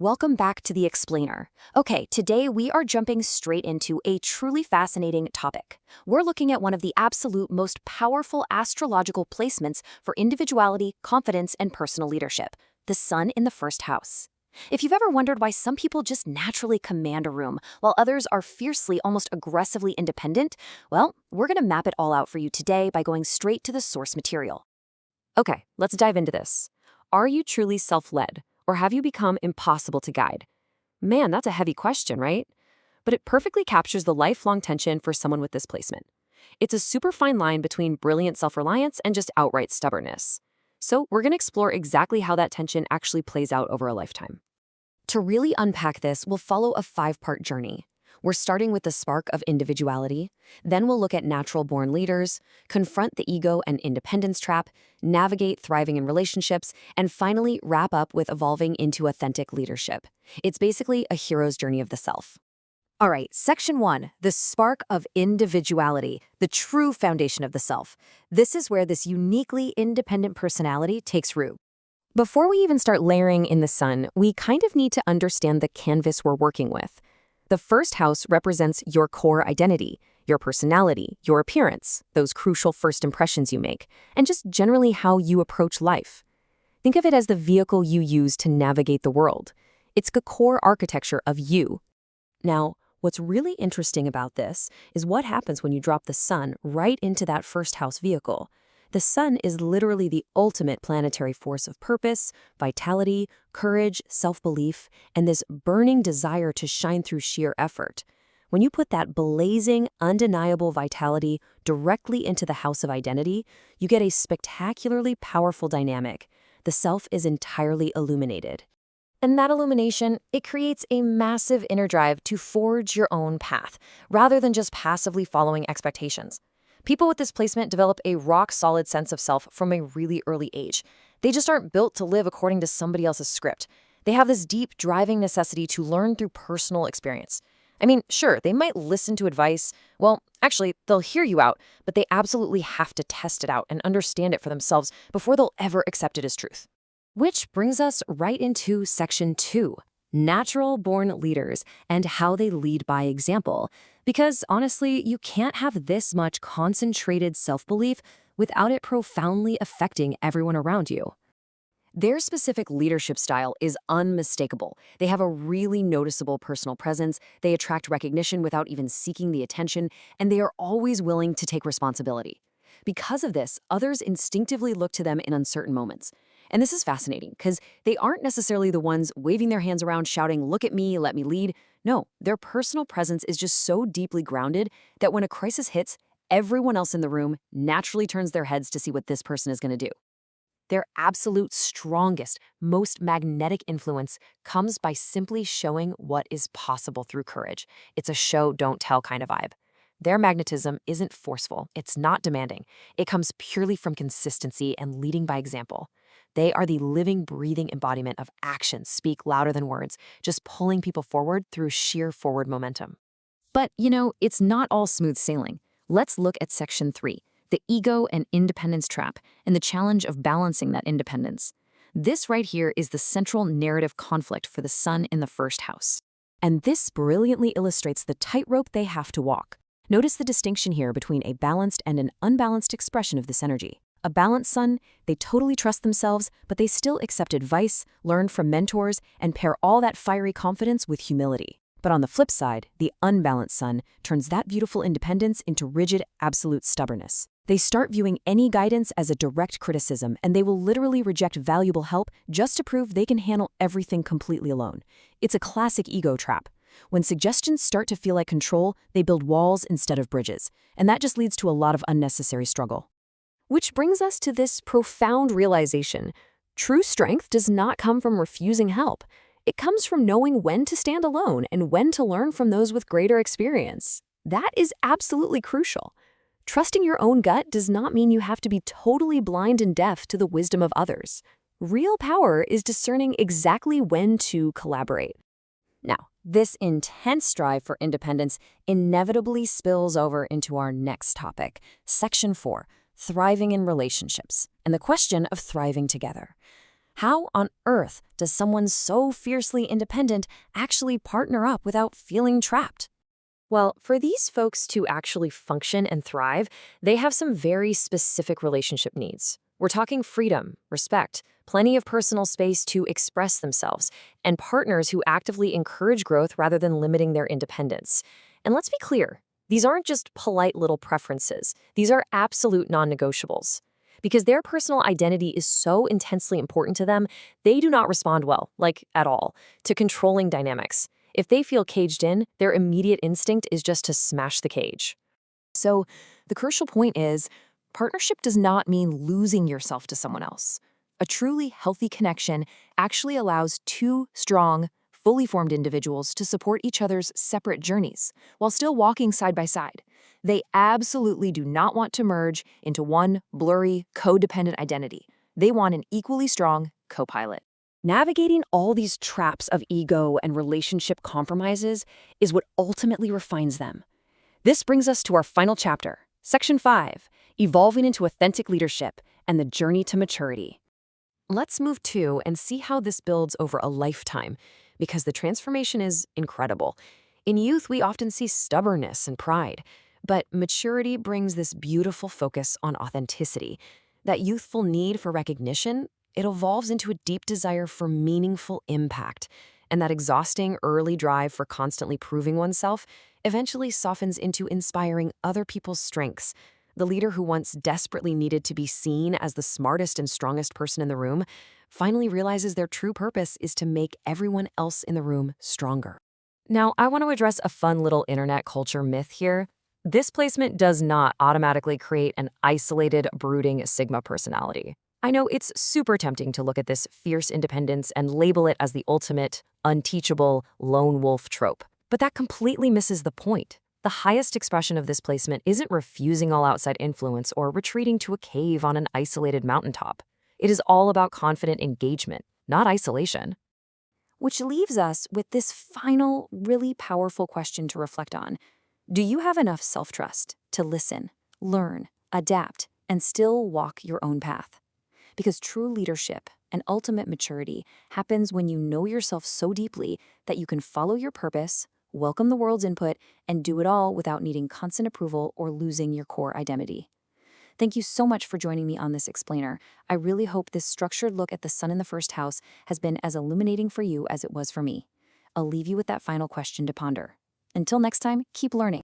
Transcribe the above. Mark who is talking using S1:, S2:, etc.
S1: Welcome back to The Explainer. Okay, today we are jumping straight into a truly fascinating topic. We're looking at one of the absolute most powerful astrological placements for individuality, confidence, and personal leadership, the sun in the first house. If you've ever wondered why some people just naturally command a room, while others are fiercely, almost aggressively independent, well, we're going to map it all out for you today by going straight to the source material. Okay, let's dive into this. Are you truly self-led? Or have you become impossible to guide? Man, that's a heavy question, right? But it perfectly captures the lifelong tension for someone with this placement. It's a super fine line between brilliant self-reliance and just outright stubbornness. So we're going to explore exactly how that tension actually plays out over a lifetime. To really unpack this, we'll follow a 5-part journey. We're starting with the spark of individuality, then we'll look at natural-born leaders, confront the ego and independence trap, navigate thriving in relationships, and finally wrap up with evolving into authentic leadership. It's basically a hero's journey of the self. All right, Section 1, the spark of individuality, the true foundation of the self. This is where this uniquely independent personality takes root. Before we even start layering in the sun, we kind of need to understand the canvas we're working with. The first house represents your core identity, your personality, your appearance, those crucial first impressions you make, and just generally how you approach life. Think of it as the vehicle you use to navigate the world. It's the core architecture of you. Now, what's really interesting about this is what happens when you drop the sun right into that first house vehicle. The sun is literally the ultimate planetary force of purpose, vitality, courage, self-belief, and this burning desire to shine through sheer effort. When you put that blazing, undeniable vitality directly into the house of identity, you get a spectacularly powerful dynamic. The self is entirely illuminated. And that illumination, it creates a massive inner drive to forge your own path, rather than just passively following expectations. People with this placement develop a rock-solid sense of self from a really early age. They just aren't built to live according to somebody else's script. They have this deep, driving necessity to learn through personal experience. I mean, sure, they might listen to advice. Well, actually, they'll hear you out, but they absolutely have to test it out and understand it for themselves before they'll ever accept it as truth. Which brings us right into Section 2, natural-born leaders and how they lead by example. Because honestly, you can't have this much concentrated self-belief without it profoundly affecting everyone around you. Their specific leadership style is unmistakable. They have a really noticeable personal presence, they attract recognition without even seeking the attention, and they are always willing to take responsibility. Because of this, others instinctively look to them in uncertain moments. And this is fascinating because they aren't necessarily the ones waving their hands around shouting, "Look at me, let me lead." No, their personal presence is just so deeply grounded that when a crisis hits, everyone else in the room naturally turns their heads to see what this person is going to do. Their absolute strongest, most magnetic influence comes by simply showing what is possible through courage. It's a show, don't tell kind of vibe. Their magnetism isn't forceful, it's not demanding. It comes purely from consistency and leading by example. They are the living, breathing embodiment of actions speak louder than words, just pulling people forward through sheer forward momentum. But, it's not all smooth sailing. Let's look at Section 3, the ego and independence trap, and the challenge of balancing that independence. This right here is the central narrative conflict for the sun in the first house. And this brilliantly illustrates the tightrope they have to walk. Notice the distinction here between a balanced and an unbalanced expression of this energy. A balanced sun, they totally trust themselves, but they still accept advice, learn from mentors, and pair all that fiery confidence with humility. But on the flip side, the unbalanced sun turns that beautiful independence into rigid, absolute stubbornness. They start viewing any guidance as a direct criticism, and they will literally reject valuable help just to prove they can handle everything completely alone. It's a classic ego trap. When suggestions start to feel like control, they build walls instead of bridges, and that just leads to a lot of unnecessary struggle. Which brings us to this profound realization. True strength does not come from refusing help. It comes from knowing when to stand alone and when to learn from those with greater experience. That is absolutely crucial. Trusting your own gut does not mean you have to be totally blind and deaf to the wisdom of others. Real power is discerning exactly when to collaborate. Now, this intense drive for independence inevitably spills over into our next topic, Section 4, thriving in relationships, and the question of thriving together. How on earth does someone so fiercely independent actually partner up without feeling trapped? Well, for these folks to actually function and thrive, they have some very specific relationship needs. We're talking freedom, respect, plenty of personal space to express themselves, and partners who actively encourage growth rather than limiting their independence. And let's be clear, these aren't just polite little preferences. These are absolute non-negotiables. Because their personal identity is so intensely important to them, they do not respond well, like at all, to controlling dynamics. If they feel caged in, their immediate instinct is just to smash the cage. So, the crucial point is, partnership does not mean losing yourself to someone else. A truly healthy connection actually allows two strong, fully formed individuals to support each other's separate journeys while still walking side by side. They absolutely do not want to merge into one blurry, codependent identity. They want an equally strong co-pilot. Navigating all these traps of ego and relationship compromises is what ultimately refines them. This brings us to our final chapter, Section 5, Evolving into Authentic Leadership and the Journey to Maturity. Let's move to and see how this builds over a lifetime, because the transformation is incredible. In youth, we often see stubbornness and pride, but maturity brings this beautiful focus on authenticity. That youthful need for recognition, it evolves into a deep desire for meaningful impact, and that exhausting early drive for constantly proving oneself eventually softens into inspiring other people's strengths. The leader who once desperately needed to be seen as the smartest and strongest person in the room finally realizes their true purpose is to make everyone else in the room stronger. Now, I want to address a fun little internet culture myth here. This placement does not automatically create an isolated, brooding Sigma personality. I know it's super tempting to look at this fierce independence and label it as the ultimate, unteachable, lone wolf trope. But that completely misses the point. The highest expression of this placement isn't refusing all outside influence or retreating to a cave on an isolated mountaintop. It is all about confident engagement, not isolation. Which leaves us with this final, really powerful question to reflect on. Do you have enough self-trust to listen, learn, adapt, and still walk your own path? Because true leadership and ultimate maturity happens when you know yourself so deeply that you can follow your purpose, welcome the world's input, and do it all without needing constant approval or losing your core identity. Thank you so much for joining me on this explainer. I really hope this structured look at the sun in the first house has been as illuminating for you as it was for me. I'll leave you with that final question to ponder. Until next time, keep learning.